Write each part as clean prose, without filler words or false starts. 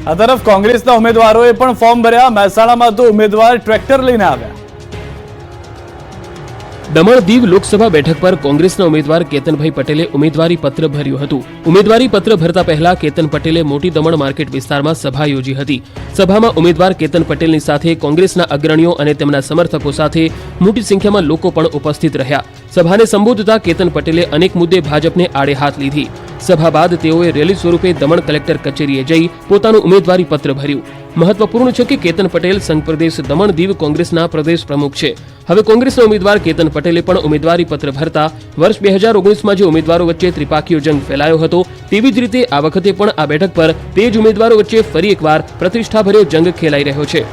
આ તરફ કોંગ્રેસના ઉમેદવારોએ પણ ફોર્મ ભર્યા। મહેસાણામાં તો ઉમેદવાર ટ્રેક્ટર લઈને આવ્યા। દમણ દીવ લોકસભા બેઠક પર કોંગ્રેસના ઉમેદવાર કેતનભાઈ પટેલે ઉમેદવારી પત્ર ભર્યું હતું। ઉમેદવારી પત્ર ભરતા પહેલા કેતન પટેલે મોટી દમણ માર્કેટ વિસ્તારમાં સભા યોજી હતી। સભામાં ઉમેદવાર કેતન પટેલની સાથે કોંગ્રેસના અગ્રણીઓ અને તેમના સમર્થકો સાથે મોટી સંખ્યામાં લોકો પણ ઉપસ્થિત રહ્યા। સભાને સંબોધતા કેતન પટેલે અનેક મુદ્દે ભાજપને આડે હાથ લીધી। સભા બાદ તેઓએ રેલી સ્વરૂપે દમણ કલેક્ટર કચેરીએ જઈ પોતાનું ઉમેદવારી પત્ર ભર્યું। મહત્વપૂર્ણ છે કે કેતન પટેલ સંઘ પ્રદેશ દમણ દીવ કોંગ્રેસના પ્રદેશ પ્રમુખ છે। હવે કોંગ્રેસના ઉમેદવાર કેતન પટેલે પણ ઉમેદવારી પત્ર ભરતા વર્ષ 2019માં જે ઉમેદવારો વચ્ચે ત્રિપાખીયો જંગ ફેલાયો હતો તેવી જ રીતે આ વખતે પણ આ બેઠક પર તે જ ઉમેદવારો વચ્ચે ફરી એકવાર પ્રતિષ્ઠાભર્યો જંગ ખેલાઈ રહ્યો છે।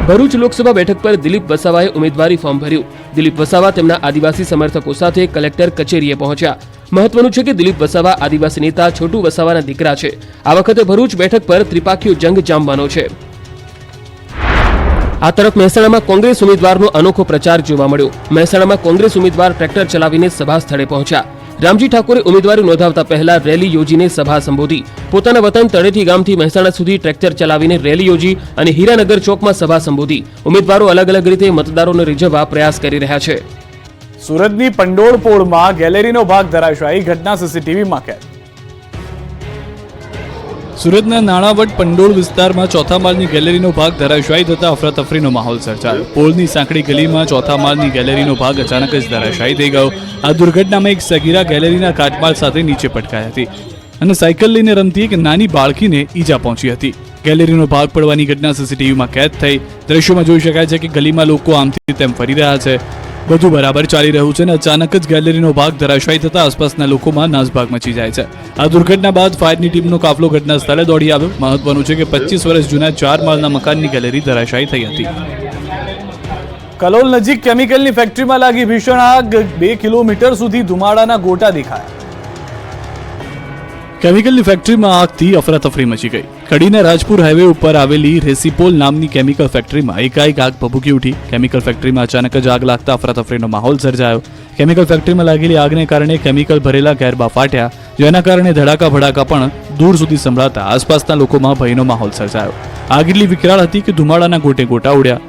ભરૂચ લોકસભા બેઠક પર દિલીપ વસાવાએ ઉમેદવારી ફોર્મ ભર્યું। દિલીપ વસાવા તેમના આદિવાસી સમર્થકો સાથે કલેક્ટર કચેરીએ પહોંચ્યા। મહત્વનું છે કે દિલીપ વસાવા આદિવાસી નેતા છોટુ વસાવાના દીકરા છે। આ વખતે ભરૂચ બેઠક પર ત્રિપાખીયો જંગ જામવાનો છે। આ તરફ મહેસાણામાં કોંગ્રેસ ઉમેદવારનો અનોખો પ્રચાર જોવા મળ્યો। મહેસાણામાં કોંગ્રેસ ઉમેદવાર ટ્રેક્ટર ચલાવીને સભા સ્થળે પહોંચ્યા। રામજી ઠાકોરે ઉમેદવારી નોંધાવતા પહેલા રેલી યોજીને સભા સંબોધી। પોતાના વતન તળેટી ગામથી મહેસાણા સુધી ટ્રેક્ટર ચલાવીને રેલી યોજી અને હીરાનગર ચોકમાં સભા સંબોધી। ઉમેદવારો અલગ અલગ રીતે મતદારોને રીઝવવા પ્રયાસ કરી રહ્યા છે। સુરતની પંડોળ પોળમાં ગેલેરીનો ભાગ ધરાશાયી, ઘટના સીસીટીવીમાં કેદ। સુરતના નાણાવટ પંડોળ વિસ્તારમાં ચોથા માળની ગેલેરીનો ભાગ ધરાશાયી થતા અફરાતફરીનો માહોલ સર્જાયો। પોળની સાંકડી ગલીમાં ચોથા માળની ગેલેરીનો ભાગ અચાનક જ ધરાશાયી થઈ ગયો। આ દુર્ઘટનામાં એક સગીરા ગેલેરીના કાટમાળ સાથે નીચે પટકાઈ હતી અને સાયકલ લઈને રમતી એક નાની બાળકીને ઈજા પહોંચી હતી। ગેલેરીનો ભાગ પડવાની ઘટના સીસીટીવીમાં કેદ થઈ। દ્રશ્યોમાં જોઈ શકાય છે કે ગલીમાં લોકો આમથી તેમ ફરી રહ્યા છે। બધું બરાબર ચાલી રહ્યું છે અને અચાનક જ ગેલેરીનો ભાગ ધરાશાયી થતા આસપાસના લોકોમાં નાસભાગ મચી જાય છે। આ દુર્ઘટના બાદ ફાયરની ટીમનો કાફલો ઘટના સ્થળે દોડી આવ્યો। મહત્વનું છે કે 25 વર્ષ જૂના 4 માળના મકાનની ગેલેરી ધરાશાયી થઈ હતી। કલોલ નજીક કેમિકલની ફેક્ટરીમાં લાગી ભીષણ આગ, 2 કિલોમીટર સુધી ધુમાડાના ગોટા દેખાયા। કેમિકલની ફેક્ટરીમાં આગથી અફરાતફરી મચી ગઈ। કડીના રાજપુર હાઈવે ઉપર આવેલી રેસીપોલ નામની કેમિકલ ફેક્ટરીમાં એકાએક આગ ભભૂકી ઉઠી। કેમિકલ ફેક્ટરીમાં અચાનક જ આગ લાગતા અફરાતફરીનો માહોલ સર્જાયો। કેમિકલ ફેક્ટરીમાં લાગેલી આગને કારણે કેમિકલ ભરેલા ગેરબા ફાટ્યા, જેના કારણે ધડાકા ભડાકા પણ દૂર સુધી સંભળાતા આસપાસના લોકોમાં ભયનો માહોલ સર્જાયો। આગ એટલી વિકરાળ હતી કે ધુમાડાના ગોટે ગોટા ઉડ્યા।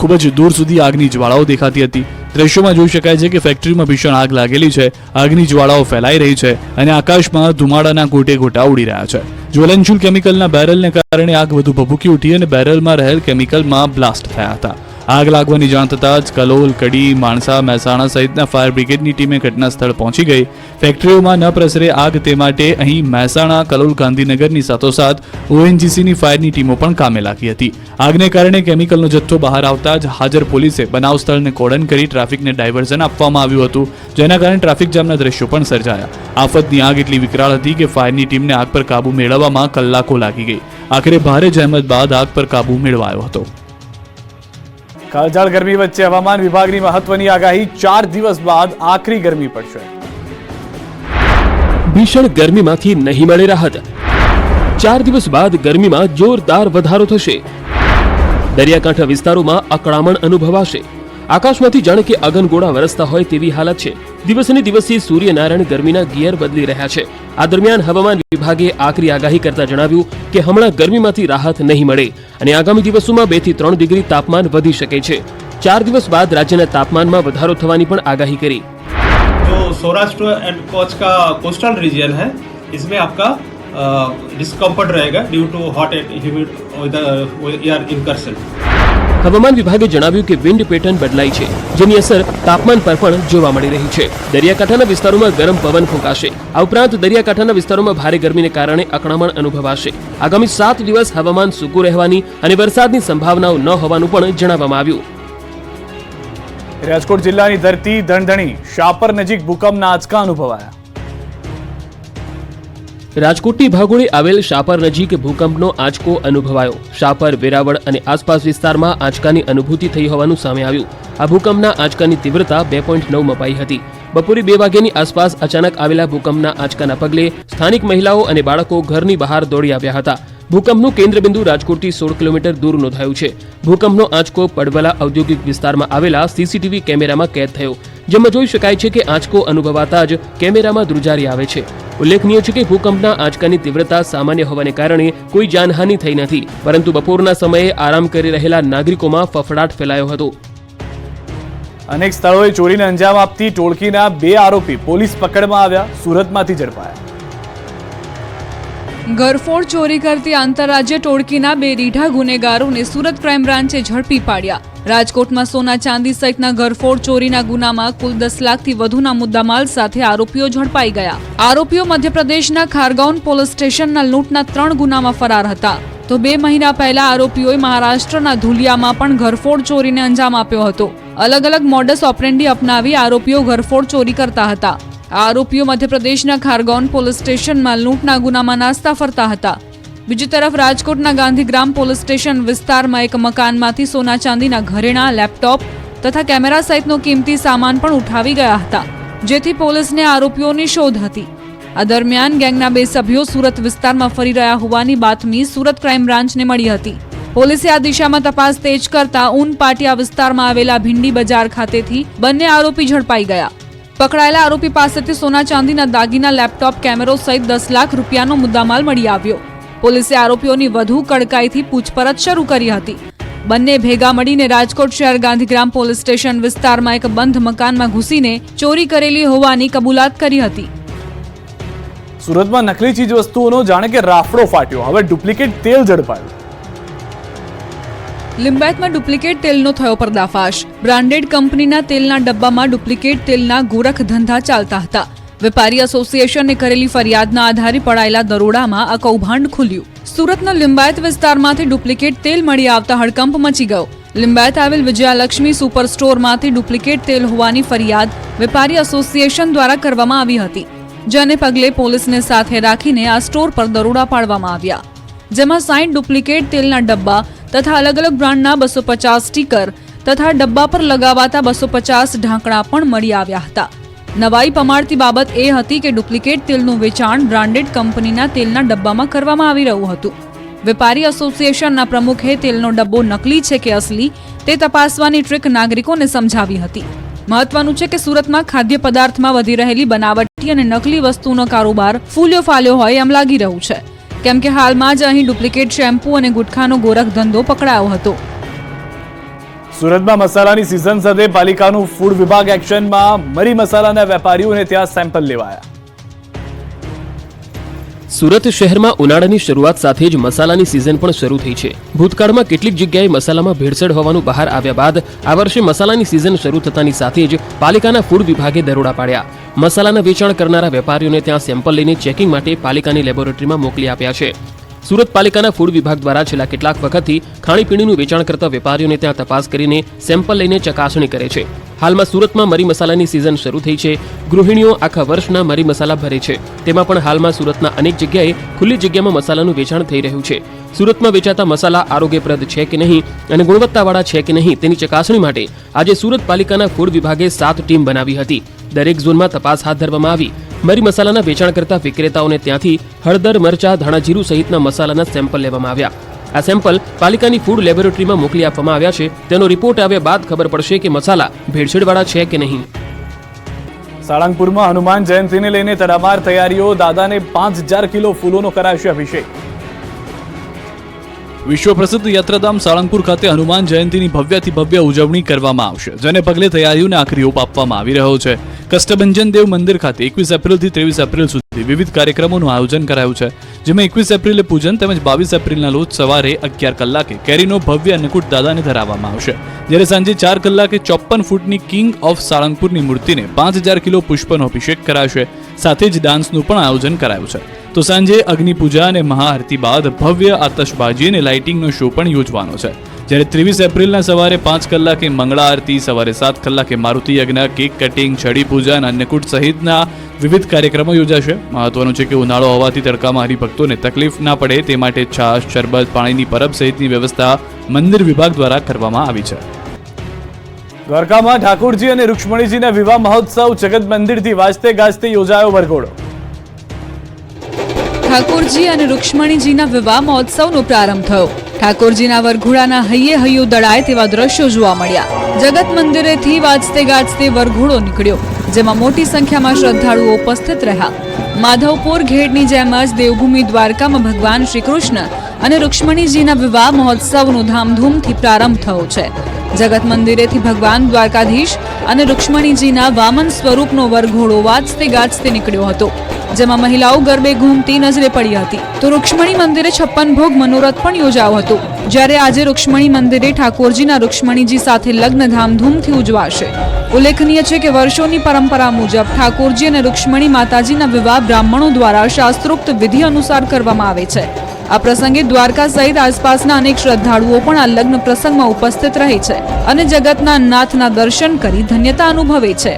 ખૂબ જ દૂર સુધી આગની જ્વાળાઓ દેખાતી હતી। દ્રશ્યોમાં જોઈ શકાય છે કે ફેક્ટરીમાં ભીષણ આગ લાગેલી છે, આગની જ્વાળાઓ ફેલાઈ રહી છે અને આકાશમાં ધુમાડાના ગોટે ગોટા ઉડી રહ્યા છે। જ્વલનશીલ કેમિકલના બેરલને કારણે આગ વધુ ભભૂકી ઉઠી અને બેરલમાં રહેલ કેમિકલમાં બ્લાસ્ટ થયા હતા। આગ લાગવાની જાણ થતાં જ કલોલ, કડી, માણસા, મહેસાણા સહિતના ફાયર બ્રિગેડની ટીમે ઘટના સ્થળ પહોંચી ગઈ। ફેક્ટરીઓમાં ન પ્રસરે આગ તે માટે અહીં મહેસાણા, કલોલ, ગાંધીનગરની સાથોસાથ ઓએનજીસીની ફાયરની ટીમો પણ કામે લાગી હતી। આગને કારણે કેમિકલનો જથ્થો બહાર આવતા જ હાજર પોલીસે બનાવ સ્થળને કોર્ડન કરી ટ્રાફિકને ડાયવર્ઝન આપવામાં આવ્યું હતું, જેના કારણે ટ્રાફિક જામના દ્રશ્યો પણ સર્જાયા। આફતની આગ એટલી વિકરાળ હતી કે ફાયરની ટીમને આગ પર કાબુ મેળવવામાં કલાકો લાગી ગઈ। આખરે ભારે જહેમત બાદ આગ પર કાબુ મેળવાયો હતો। કાળઝાળ ગરમી વચ્ચે હવામાન વિભાગની મહત્વની આગાહી, 4 દિવસ બાદ આખરી ગરમી પડશે। ભીષણ ગરમીમાંથી નહીં મળે રાહત। 4 દિવસ બાદ ગરમીમાં જોરદાર વધારો થશે। દરિયાકાંઠા વિસ્તારોમાં અકળામણ અનુભવાશે। આકાશમાંથી જાણે કે અગનગોળા વરસતા હોય તેવી હાલત છે। દિવસને દિવસે સૂર્યનારાયણ ગરમીના ગિયર બદલી રહ્યા છે। આ દરમિયાન હવામાન વિભાગે આખરી આગાહી કરતા જણાવ્યું કે હમણાં ગરમીમાંથી રાહત નહીં મળે અને આગામી દિવસોમાં 2 થી 3 ડિગ્રી તાપમાન વધી શકે છે। 4 દિવસ બાદ રાજ્યના તાપમાનમાં વધારો થવાની પણ આગાહી કરી। जो सौराष्ट्र एंड कच्छ का कोस्टल रीजन है, इसमें आपका डिस्कम्फर्ट रहेगा due to hot and humid air incursion. હવામાન વિભાગે જણાવ્યું કે વિન્ડ પેટર્ન બદલાઈ છે, જેની અસર તાપમાન પર પણ જોવા મળી રહી છે। દરિયાકાંઠાના વિસ્તારોમાં ગરમ પવન ફૂંકાશે। આ ઉપરાંત દરિયાકાંઠાના વિસ્તારોમાં ભારે ગરમીને કારણે અકળામણ અનુભવાશે। આગામી 7 દિવસ હવામાન સૂકું રહેવાની અને વરસાદની સંભાવનાઓ ન હોવાનું પણ જણાવવામાં આવ્યું। રાજકોટ જિલ્લાની ધરતી ધણધણી, શાપર નજીક ભૂકંપના આંચકા અનુભવાયા। રાજકોટની ભાગોળે આવેલ શાપર નજીક ભૂકંપનો આંચકો અનુભવાયો। શાપર, વેરાવળ અને આસપાસ વિસ્તારમાં આંચકાની અનુભૂતિ થઈ હોવાનું સામે આવ્યું। આ ભૂકંપના આંચકાની તીવ્રતા 2.9 મપાઈ હતી। બપોરે 2 વાગ્યાની આસપાસ અચાનક આવેલા ભૂકંપના આંચકાના પગલે સ્થાનિક મહિલાઓ અને બાળકો ઘરની બહાર દોડી આવ્યા હતા। ભૂકંપનું કેન્દ્રબિંદુ રાજકોટથી 16 કિલોમીટર દૂર નોંધાયું છે. ભૂકંપનો આંચકો પડવલા ઔદ્યોગિક વિસ્તારમાં આવેલા સીસીટીવી કેમેરામાં કેદ થયો, જેમાં જોઈ શકાય છે કે આંચકો અનુભવાતા જ કેમેરામાં ધ્રુજારી આવે છે. ઉલ્લેખનીય છે કે ભૂકંપના આંચકાની તીવ્રતા સામાન્ય હોવાને કારણે કોઈ જાનહાનિ થઈ નથી, પરંતુ બપોરના સમયે આરામ કરી રહેલા નાગરિકોમાં ફફડાટ ફેલાયો હતો. અનેક સ્થળોએ ચોરીને અંજામ આપતી ટોળકીના 2 આરોપી પોલીસ પકડમાં આવ્યા. સુરતમાંથી ઝડપાયા. ઘરફોડ ચોરી કરતી આંતરરાજ્ય ટોળકીના 2 રીઢા ગુનેગારોને સુરત ક્રાઇમ બ્રાન્ચે ઝડપી પાડ્યા. રાજકોટમાં સોના ચાંદી સહિતના ઘરફોડ ચોરીના ગુનામાં કુલ 10 લાખથી વધુના મુદ્દામાલ સાથે આરોપીઓ ઝડપાઈ ગયા. આરોપીઓ મધ્યપ્રદેશના ખારગૌન પોલીસ સ્ટેશનના લૂંટના 3 ગુનામાં ફરાર હતા, તો 2 મહિના પહેલા આરોપીઓએ મહારાષ્ટ્રના ધુલિયામાં પણ ઘરફોડ ચોરીને અંજામ આપ્યો હતો. અલગ અલગ મોડસ ઓપરેન્ડી અપનાવી આરોપીઓ ઘરફોડ ચોરી કરતા હતા. આરોપીઓ મધ્યપ્રદેશના ખારગૌન પોલીસ સ્ટેશનમાં લૂંટના ગુનામાં નાસ્તા ફરતા હતા. બીજી તરફ રાજકોટના ગાંધીગ્રામ પોલીસ સ્ટેશન વિસ્તારમાં એક મકાનમાંથી સોના ચાંદીના ઘરેણાં, લેપટોપ તથા કેમેરા સહિતનો કિંમતી સામાન પણ ઉઠાવી ગયા હતા, જેથી પોલીસને આરોપીઓની શોધ હતી. આ દરમિયાન ગેંગના 2 સભ્યો સુરત વિસ્તારમાં ફરી રહ્યા હોવાની બાતમી સુરત ક્રાઇમ બ્રાન્ચને મળી હતી. પોલીસે આ દિશામાં તપાસ તેજ કરતા ઊન પાટિયા વિસ્તારમાં આવેલા ભીંડી બજાર ખાતેથી બંને આરોપી ઝડપાઈ ગયા. પકડાયેલા આરોપી પાસેથી સોના ચાંદીના દાગીના, લેપટોપ, કેમેરો સહિત 10 લાખ રૂપિયાનો મુદ્દામાલ મળી આવ્યો. પોલીસે આરોપીઓની વધુ કડકાઈથી પૂછપરછ શરૂ કરી હતી. બંને ભેગા મળીને રાજકોટ શહેર ગાંધીગ્રામ પોલીસ સ્ટેશન વિસ્તારમાં એક બંધ મકાનમાં ઘૂસીને ચોરી કરેલી હોવાની કબૂલાત કરી હતી. સુરતમાં નકલી ચીજ વસ્તુઓનો જાણે કે રાફડો ફાટ્યો. હવે ડુપ્લિકેટ તેલ ઝડપાયું. લિંબાયતમાં ડુપ્લિકેટ તેલનો થયો પર્દાફાશ. બ્રાન્ડેડ કંપનીના તેલના ડબ્બામાં ડુપ્લિકેટ તેલના ગોરખ ધંધા ચાલતા હતા. વેપારી એસોસિએશને કરેલી ફરિયાદના આધારે પડાયેલા દરોડામાં આ કૌભાંડ ખુલ્યું. સુરતના લિંબાયત વિસ્તારમાંથી ડુપ્લિકેટ તેલ મળી આવતા હડકંપ મચી ગયો. લિંબાયત આવેલ વિજયાલક્ષ્મી સુપર સ્ટોરમાંથી ડુપ્લિકેટ તેલ હોવાની ફરિયાદ વેપારી એસોસિએશન દ્વારા કરવામાં આવી હતી, જેને પગલે પોલીસને સાથે રાખીને આ સ્ટોર પર દરોડા પાડવામાં આવ્યા, જેમાં 60 ડુપ્લિકેટ તેલના ડબ્બા તથા અલગ અલગ બ્રાન્ડના 250 સ્ટીકર તથા ડબ્બા પર લગાવાતા 250 ઢાંકણા પણ મળી આવ્યા હતા. નવાઈ પમાડતી બાબત એ હતી કે ડુપ્લિકેટ તેલનું વેચાણ બ્રાન્ડેડ કંપનીના તેલના ડબ્બામાં કરવામાં આવી રહ્યું હતું. વેપારી એસોસિએશનના પ્રમુખે તેલનો ડબ્બો નકલી છે કે અસલી તે તપાસવાની ટ્રીક નાગરિકોને સમજાવી હતી. મહત્વનું છે કે સુરતમાં ખાદ્ય પદાર્થમાં વધી રહેલી બનાવટી અને નકલી વસ્તુનો કારોબાર ફૂલ્યો ફાલ્યો હોય એમ લાગી રહ્યું છે, કેમ કે હાલમાં જ અહીં ડુપ્લિકેટ શેમ્પૂ અને ગુટખાનો ગોરખ ધંધો પકડાયો હતો. સુરતમાં મસાલાની સિઝન સાથે પાલિકાનું ફૂડ વિભાગ એક્શનમાં. મરી મસાલાના વેપારીઓને ત્યાં સેમ્પલ લેવાયા. સુરત શહેરમાં ઉનાળાની શરૂઆત સાથે જ મસાલાની સિઝન પણ શરૂ થઈ છે. ભૂતકાળમાં કેટલીક જગ્યાએ મસાલામાં ભેળસેળ હોવાનું બહાર આવ્યા બાદ આ વર્ષે મસાલાની સિઝન શરૂ થતાની સાથે જ પાલિકાના ફૂડ વિભાગે દરોડા પાડ્યા. મસાલાના વેચાણ કરનારા વેપારીઓને ત્યાં સેમ્પલ લઈને ચેકિંગ માટે પાલિકાની લેબોરેટરીમાં મોકલી આપ્યા છે. સુરત પાલિકાના ફૂડ વિભાગ દ્વારા છેલ્લા કેટલાક વખતથી ખાણીપીણીનું વેચાણ કરતા વેપારીઓને ત્યાં તપાસ કરીને સેમ્પલ લઈને ચકાસણી કરે છે. હાલમાં સુરતમાં મરી મસાલાની સિઝન શરૂ થઈ છે. ગૃહિણીઓ આખા વર્ષના મરી મસાલા ભરે છે. તેમાં પણ હાલમાં સુરતના અનેક જગ્યાએ ખુલ્લી જગ્યામાં મસાલાનું વેચાણ થઈ રહ્યું છે. સુરતમાં વેચાતા મસાલા આરોગ્યપ્રદ છે કે નહીં અને ગુણવત્તાવાળા છે કે નહીં તેની ચકાસણી માટે આજે સુરત પાલિકાના ફૂડ વિભાગે 7 ટીમ બનાવી હતી. દરેક ઝોનમાં તપાસ હાથ ધરવામાં આવી. મરી મસાલાના વેચાણ કરતા વિક્રેતાઓને ત્યાંથી હળદર, મરચા, ધાણા જીરું સહિતના મસાલાના સેમ્પલ લેવામાં આવ્યા. આ સેમ્પલ પાલિકાની ફૂડ લેબોરેટરીમાં મોકલી આપવામાં આવ્યા છે. તેનો રિપોર્ટ આવ્યા બાદ ખબર પડશે કે મસાલા ભેળસેળવાળા છે કે નહીં. સાળંગપુરમાં હનુમાન જયંતિને લઈને તડામાર તૈયારીઓ. દાદાને 5000 કિલો ફૂલોનો કરાશે અભિષેક. વિશ્વ પ્રસિદ્ધ યાત્રાધામ સાળંગપુર ખાતે હનુમાન જયંતિની ભવ્યથી ભવ્ય ઉજવણી કરવામાં આવશે, જેને પગલે તૈયારીઓને આખરી ઓપ આપવામાં આવી રહ્યો છે. કષ્ટભંજન દેવ મંદિર ખાતે 21 એપ્રિલથી 23 એપ્રિલ સુધી વિવિધ કાર્યક્રમોનું આયોજન કરાયું છે, જેમાં 21 એપ્રિલે પૂજન તેમજ 22 એપ્રિલના રોજ સવારે 11 કલાકે કેરીનો ભવ્ય અન્નકૂટ દાદાને ધરાવવામાં આવશે, જ્યારે સાંજે 4 કલાકે 54 ફૂટની કિંગ ઓફ સાળંગપુરની મૂર્તિને 5000 કિલો પુષ્પનો અભિષેક કરાશે. સાથે જ ડાન્સનું પણ આયોજન કરાયું છે. તો સાંજે અગ્નિ પૂજા અને મહાઆરતી બાદ ભવ્ય આતશબાજી અને લાઇટિંગનો શો પણ યોજવાનો છે. જ્યારે 23 એપ્રિલના સવારે 5 કલાકે મંગળા આરતી, સવારે 7 કલાકે મારુતિ યજ્ઞ, કેક કટિંગ, છડી પૂજન, અન્નકૂટ સહિતના વિવિધ કાર્યક્રમો યોજાશે. મહત્વનું છે કે ઉનાળો હોવાથી તડકામાં હરિભક્તોને તકલીફ ના પડે તે માટે છાશ, શરબત, પાણીની પરબ સહિતની વ્યવસ્થા મંદિર વિભાગ દ્વારા કરવામાં આવી છે. દ્વારકામાં ઠાકોરજી અને રૂક્ષ્મણીજીના વિવાહ મહોત્સવ જગત મંદિરથી વાજતે ગાજતે યોજાયો વરઘોડો. ઠાકોરજી અને રૂક્ષ્મણીજીના વિવાહ મહોત્સવનો પ્રારંભ થયો. ઠાકોરજીના વરઘોડાના હૈયે હૈયું દળાય તેવા દ્રશ્યો જોવા મળ્યા. જગત મંદિરેથી વાજતે ગાજતે વરઘોડો નીકળ્યો, જેમાં મોટી સંખ્યામાં શ્રદ્ધાળુઓ ઉપસ્થિત રહ્યા. માધવપુર ઘેડની જેમ જ દેવભૂમિ દ્વારકામાં ભગવાન શ્રી કૃષ્ણ અને રૂક્ષ્મણીજીના વિવાહ મહોત્સવનો ધામધૂમથી પ્રારંભ થયો છે. જગત મંદિરેથી ભગવાન દ્વારકાધીશ અને રૂક્ષ્મણીજીના વામન સ્વરૂપનો વરઘોડો વાજતે ગાજતે નીકળ્યો હતો, જેમાં મહિલાઓ ગરબે ઘૂમતી નજરે પડી હતી. તો રૂક્ષ્મણી મંદિરે 56 ભોગ મનોરથ પણ યોજાયો હતો. જ્યારે આજે રૂક્ષ્મણી મંદિરે ઠાકોરજીના રૂક્ષ્મણીજી સાથે લગ્ન ધામધૂમથી ઉજવાશે. ઉલ્લેખનીય છે કે વર્ષોની પરંપરા મુજબ ઠાકોરજી અને રૂક્ષ્મણી માતાજીના વિવાહ બ્રાહ્મણો દ્વારા શાસ્ત્રોક્ત વિધિ અનુસાર કરવામાં આવે છે. આ પ્રસંગે દ્વારકા સહિત આસપાસના અનેક શ્રદ્ધાળુઓ પણ આ લગ્ન પ્રસંગમાં ઉપસ્થિત રહે છે અને જગતના નાથના દર્શન કરી ધન્યતા અનુભવે છે.